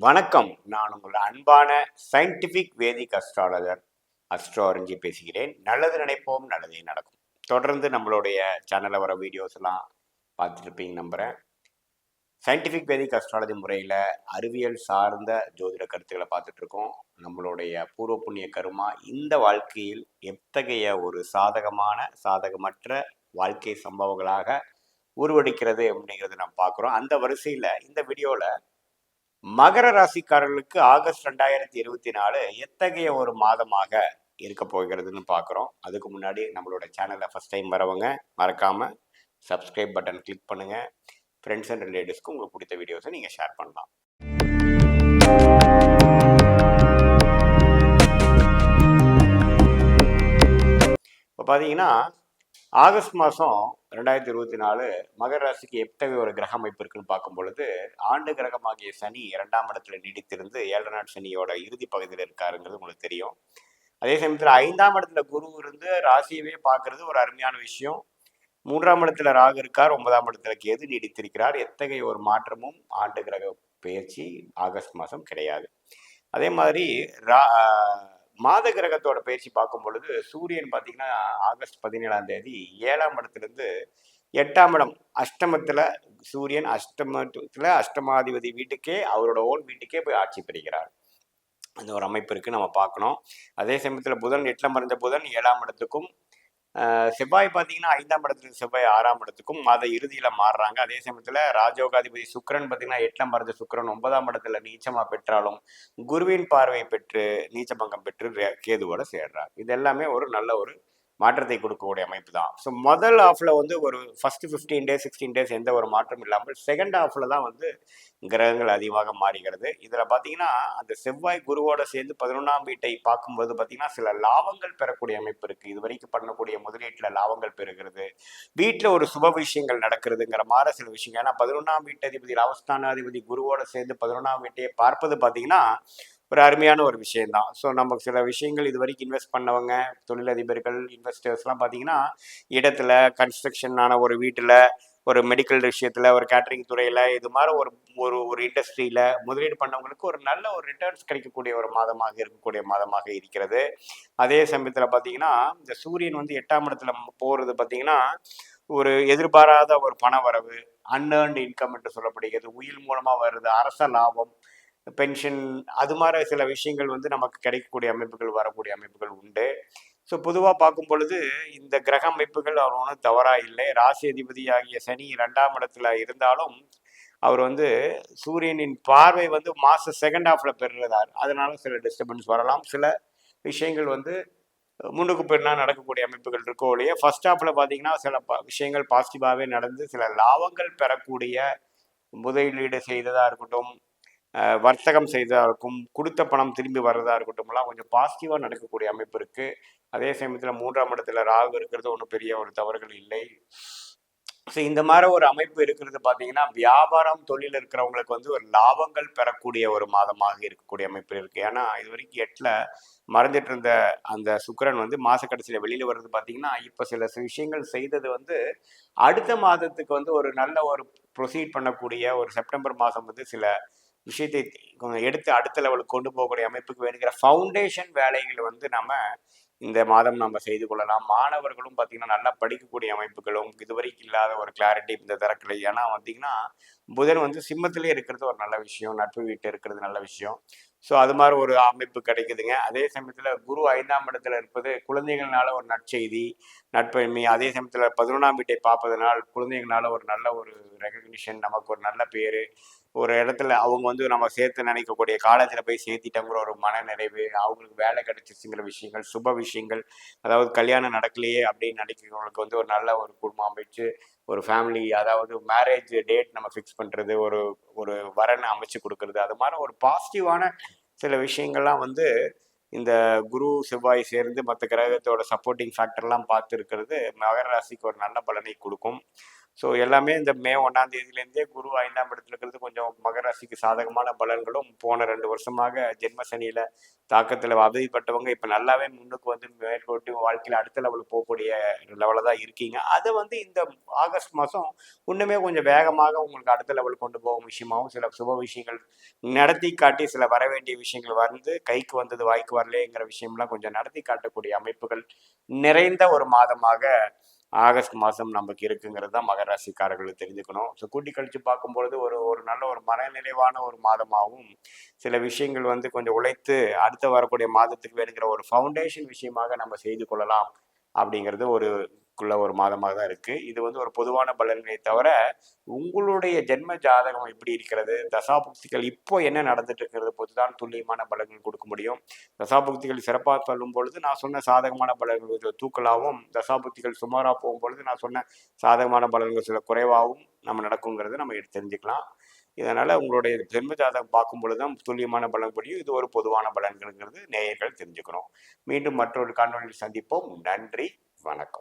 வணக்கம். நான் உங்கள் அன்பான சயின்டிஃபிக் வேதிக் அஸ்ட்ராலஜர் அஸ்ட்ரோ பேசுகிறேன். நல்லது நினைப்போம், நல்லதே நடக்கும். தொடர்ந்து நம்மளுடைய சேனலில் வர வீடியோஸ் எல்லாம் பார்த்துருப்பீங்க நம்புகிறேன். சயின்டிஃபிக் வேதிக் அஸ்ட்ராலஜி முறையில் அறிவியல் சார்ந்த ஜோதிட கருத்துக்களை பார்த்துட்ருக்கோம். நம்மளுடைய பூர்வ புண்ணிய கருமா இந்த வாழ்க்கையில் எத்தகைய ஒரு சாதகமற்ற வாழ்க்கை சம்பவங்களாக உருவெடுக்கிறது அப்படிங்கிறது நம்ம பார்க்குறோம். அந்த வரிசையில் இந்த வீடியோவில் மகர ராசிக்காரர்களுக்கு ஆகஸ்ட் 2024 எத்தகைய ஒரு மாதமாக இருக்க போகிறதுன்னு பார்க்குறோம். அதுக்கு முன்னாடி நம்மளோட சேனலை ஃபஸ்ட் டைம் வரவங்க மறக்காமல் சப்ஸ்கிரைப் பட்டன் கிளிக் பண்ணுங்கள். ஃப்ரெண்ட்ஸ் அண்ட் ரிலேட்டிவ்ஸ்க்கு உங்களுக்கு பிடித்த வீடியோஸை நீங்கள் ஷேர் பண்ணலாம். இப்போ பார்த்தீங்கன்னா ஆகஸ்ட் மாதம் 2024 மகர ராசிக்கு எத்தகைய ஒரு கிரக அமைப்பு இருக்குன்னு பார்க்கும் பொழுது, ஆண்டு கிரகமாகிய சனி 2ஆம் இடத்துல நீடித்திருந்து 7 நாள் சனியோட இறுதி பகுதியில் இருக்காருங்கிறது உங்களுக்கு தெரியும். அதே சமயத்தில் 5ஆம் இடத்துல குரு இருந்து ராசியவே பார்க்கறது ஒரு அருமையான விஷயம். 3ஆம் இடத்துல ராகு இருக்கார், 9ஆம் இடத்துல கேது நீடித்திருக்கிறார். எத்தகைய ஒரு மாற்றமும் ஆண்டு கிரக பயிற்சி ஆகஸ்ட் மாதம் கிடையாது. அதே மாதிரி மாத கிரகத்தோட பயிற்சி பார்க்கும் பொழுது சூரியன் பார்த்தீங்கன்னா ஆகஸ்ட் 17ஆம் தேதி 7ஆம் இடத்துலேருந்து 8ஆம் இடம் அஷ்டமத்தில் சூரியன் அஷ்டமாதிபதி வீட்டுக்கே அவரோட ஓன் வீட்டுக்கே போய் ஆட்சி பெறுகிறார். அந்த ஒரு அமைப்பு இருக்குது, நம்ம பார்க்கணும். அதே சமயத்தில் புதன் 8ல் மறைஞ்ச புதன் 7ஆம் இடத்துக்கும், செவ்வாய் பார்த்தீங்கன்னா 5ஆம் இடத்துல செவ்வாய் 6ஆம் இடத்துக்கும் மாத இறுதியில் மாறுறாங்க. அதே சமயத்தில் ராஜயோகாதிபதி சுக்கிரன் பார்த்தீங்கன்னா 8ல் மறைஞ்ச சுக்கிரன் 9ஆம் இடத்துல நீச்சமாக பெற்றாலும் குருவின் பார்வையை பெற்று நீச்சபங்கம் பெற்று கேதுவோட சேர்றார். இது எல்லாமே ஒரு நல்ல ஒரு மாற்றத்தை கொடுக்கக்கூடிய அமைப்பு தான். ஸோ முதல் ஹாஃபில் வந்து ஒரு ஃபஸ்ட்டு 15 டேஸ் 16 டேஸ் எந்த ஒரு மாற்றம் இல்லாமல் செகண்ட் ஹாஃபில் தான் வந்து கிரகங்கள் அதிகமாக மாறுகிறது. இதில் பார்த்தீங்கன்னா அந்த செவ்வாய் குருவோட சேர்ந்து 11ஆம் வீட்டை பார்க்கும்போது பார்த்தீங்கன்னா சில லாபங்கள் பெறக்கூடிய அமைப்பு இருக்குது. இது வரைக்கும் பண்ணக்கூடிய முதலீட்டில் லாபங்கள் பெறுகிறது, வீட்டில் ஒரு சுப விஷயங்கள் நடக்கிறதுங்கிற மாதிரி சில விஷயங்கள். ஏன்னா 11ஆம் வீட்டு அதிபதி லாபஸ்தானாதிபதி குருவோட சேர்ந்து 11ஆம் வீட்டையை பார்ப்பது பார்த்தீங்கன்னா ஒரு அருமையான ஒரு விஷயம்தான். ஸோ நமக்கு சில விஷயங்கள் இது வரைக்கும் இன்வெஸ்ட் பண்ணவங்க, தொழிலதிபர்கள், இன்வெஸ்டர்ஸ்லாம் பார்த்தீங்கன்னா இடத்துல கன்ஸ்ட்ரக்ஷனான ஒரு வீட்டில், ஒரு மெடிக்கல் விஷயத்தில், ஒரு கேட்டரிங் துறையில், இது மாதிரி ஒரு ஒரு ஒரு இண்டஸ்ட்ரியில் முதலீடு பண்ணவங்களுக்கு ஒரு நல்ல ஒரு ரிட்டர்ன்ஸ் கிடைக்கக்கூடிய ஒரு மாதமாக இருக்கக்கூடிய மாதமாக இருக்கிறது. அதே சமயத்தில் பார்த்தீங்கன்னா இந்த சூரியன் வந்து 8ஆம் இடத்துல போகிறது பார்த்தீங்கன்னா ஒரு எதிர்பாராத ஒரு பண வரவு, அன்ஏர்ன்டு இன்கம் என்று சொல்லப்படுகிறது, உயில் மூலமாக வருது, அரச லாபம், பென்ஷன், அது மாதிரி சில விஷயங்கள் வந்து நமக்கு கிடைக்கக்கூடிய அமைப்புகள் வரக்கூடிய அமைப்புகள் உண்டு. ஸோ பொதுவாக பார்க்கும் பொழுது இந்த கிரக அமைப்புகள் அவர் ஒன்றும் தவறாக இல்லை. ராசி அதிபதி ஆகிய சனி 2ஆம் இடத்துல இருந்தாலும் அவர் வந்து சூரியனின் பார்வை வந்து மாதம் செகண்ட் ஹாஃபில் பெறுறதார். அதனால சில டிஸ்டர்பன்ஸ் வரலாம், சில விஷயங்கள் வந்து முன்னுக்கு பின்னா நடக்கக்கூடிய அமைப்புகள் இருக்கோ இல்லையே. ஃபர்ஸ்ட் ஹாஃபில் பார்த்தீங்கன்னா சில விஷயங்கள் பாசிட்டிவாகவே நடந்து சில லாபங்கள் பெறக்கூடிய, முதலீடு செய்ததாக இருக்கட்டும், வர்த்தகம் செய்ததாக இருக்கும், கொடுத்த பணம் திரும்பி வர்றதா இருக்கட்டும்லாம் கொஞ்சம் பாசிட்டிவாக நடக்கக்கூடிய அமைப்பு இருக்குது. அதே சமயத்தில் 3ஆம் இடத்துல ராகு இருக்கிறது ஒன்றும் பெரிய ஒரு தவறுகள் இல்லை. ஸோ இந்த மாதிரி ஒரு அமைப்பு இருக்கிறது பார்த்தீங்கன்னா வியாபாரம் தொழில் இருக்கிறவங்களுக்கு வந்து ஒரு லாபங்கள் பெறக்கூடிய ஒரு மாதமாக இருக்கக்கூடிய அமைப்பு இருக்குது. ஏன்னா இது வரைக்கும் 8ல் மறைஞ்சிட்டு இருந்த அந்த சுக்கிரன் வந்து மாத கடைசியில் வெளியில் வர்றது பார்த்தீங்கன்னா இப்போ சில விஷயங்கள் செய்தது வந்து அடுத்த மாதத்துக்கு வந்து ஒரு நல்ல ஒரு ப்ரொசீட் பண்ணக்கூடிய ஒரு செப்டம்பர் மாதம் வந்து சில விஷயத்தை எடுத்து அடுத்த லெவலுக்கு கொண்டு போகக்கூடிய அமைப்புக்கு வேணுங்கிற ஃபவுண்டேஷன் வேலைகள் வந்து நம்ம இந்த மாதம் நம்ம செய்து கொள்ளலாம். மாணவர்களும் பார்த்தீங்கன்னா நல்லா படிக்கக்கூடிய அமைப்புகளும் இதுவரைக்கும் இல்லாத ஒரு கிளாரிட்டி இந்த திறக்கலை. ஏன்னா பார்த்தீங்கன்னா புதன் வந்து சிம்மத்திலே இருக்கிறது ஒரு நல்ல விஷயம், நட்பு வீட்டு இருக்கிறது நல்ல விஷயம். ஸோ அது மாதிரி ஒரு அமைப்பு கிடைக்குதுங்க. அதே சமயத்தில் குரு 5ஆம் இடத்துல இருப்பது குழந்தைகள்னால ஒரு நற்செய்தி, நட்பெருமை. அதே சமயத்தில் 11ஆம் வீட்டை பார்ப்பதனால் குழந்தைகள்னால ஒரு நல்ல ஒரு ரெகக்னிஷன், நமக்கு ஒரு நல்ல பேர், ஒரு இடத்துல அவங்க வந்து நம்ம சேர்த்து நினைக்கக்கூடிய காலேஜில் போய் சேர்த்திட்டோங்கிற ஒரு மன நிறைவு, அவங்களுக்கு வேலை கிடைச்சிச்சுங்கிற விஷயங்கள், சுப விஷயங்கள், அதாவது கல்யாணம் நடக்கலையே அப்படின்னு நினைக்கிறவங்களுக்கு வந்து ஒரு நல்ல ஒரு குடும்பம் அமைச்சு ஒரு ஃபேமிலி, அதாவது மேரேஜ் டேட் நம்ம ஃபிக்ஸ் பண்ணுறது, ஒரு ஒரு வரனை அமைச்சு கொடுக்கறது, அது மாதிரி ஒரு பாசிட்டிவான சில விஷயங்கள்லாம் வந்து இந்த குரு செவ்வாய் சேர்ந்து மற்ற கிரகத்தோட சப்போர்ட்டிங் ஃபேக்டர்லாம் பார்த்து இருக்கிறது மகர ராசிக்கு ஒரு நல்ல பலனை கொடுக்கும். ஸோ எல்லாமே இந்த மே 1ஆம் தேதியிலேருந்தே குரு 5ஆம் இடத்துல இருக்கிறது கொஞ்சம் மகர ராசிக்கு சாதகமான பலன்களும், போன 2 வருஷமாக ஜென்ம சனியில் தாக்கத்தில் அவதிப்பட்டவங்க இப்போ நல்லாவே முன்னுக்கு வந்து மேற்கொண்டு வாழ்க்கையில் அடுத்த லெவலுக்கு போகக்கூடிய லெவலில் தான் இருக்கீங்க. அதை வந்து இந்த ஆகஸ்ட் மாதம் இன்னுமே கொஞ்சம் வேகமாக உங்களுக்கு அடுத்த லெவல் கொண்டு போகும் விஷயமாகவும், சில சுப விஷயங்கள் நடத்தி காட்டி, சில வர வேண்டிய விஷயங்கள் வந்து கைக்கு வந்தது வாய்க்கு வரலேங்கிற விஷயம்லாம் கொஞ்சம் நடத்தி காட்டக்கூடிய அமைப்புகள் நிறைந்த ஒரு மாதமாக ஆகஸ்ட் மாதம் நமக்கு இருக்குங்கிறது தான் மகர ராசிக்காரர்களுக்கு தெரிஞ்சுக்கணும். ஸோ கூட்டி கழித்து பார்க்கும்பொழுது ஒரு ஒரு நல்ல ஒரு மனநிறைவான ஒரு மாதமாகவும், சில விஷயங்கள் வந்து கொஞ்சம் உழைத்து அடுத்து வரக்கூடிய மாதத்துக்கு வேணுங்கிற ஒரு ஃபவுண்டேஷன் விஷயமாக நம்ம செய்து கொள்ளலாம் அப்படிங்கிறது ஒரு மாதமாக தான் இருக்குது. இது வந்து ஒரு பொதுவான பலன்களை தவிர, உங்களுடைய ஜென்ம ஜாதகம் எப்படி இருக்கிறது, தசாபுக்திகள் இப்போ என்ன நடந்துட்டு இருக்கிறது பொறுத்துதான் துல்லியமான பலன்கள் கொடுக்க முடியும். தசாபுக்திகள் சிறப்பாக சொல்லும் பொழுது நான் சொன்ன சாதகமான பலன்கள் தூக்கலாகவும், தசாபுக்திகள் சுமாராக போகும்பொழுது நான் சொன்ன சாதகமான பலன்கள் சில குறைவாகவும் நம்ம நடக்குங்கிறது நம்ம தெரிஞ்சுக்கலாம். இதனால் உங்களுடைய ஜென்ம ஜாதகம் பார்க்கும் பொழுது தான் துல்லியமான பலன் புரியும். இது ஒரு பொதுவான பலன்கள்ங்கிறது நேயர்கள் தெரிஞ்சுக்கணும். மீண்டும் மற்றொரு காணொலியில் சந்திப்போம். நன்றி, வணக்கம்.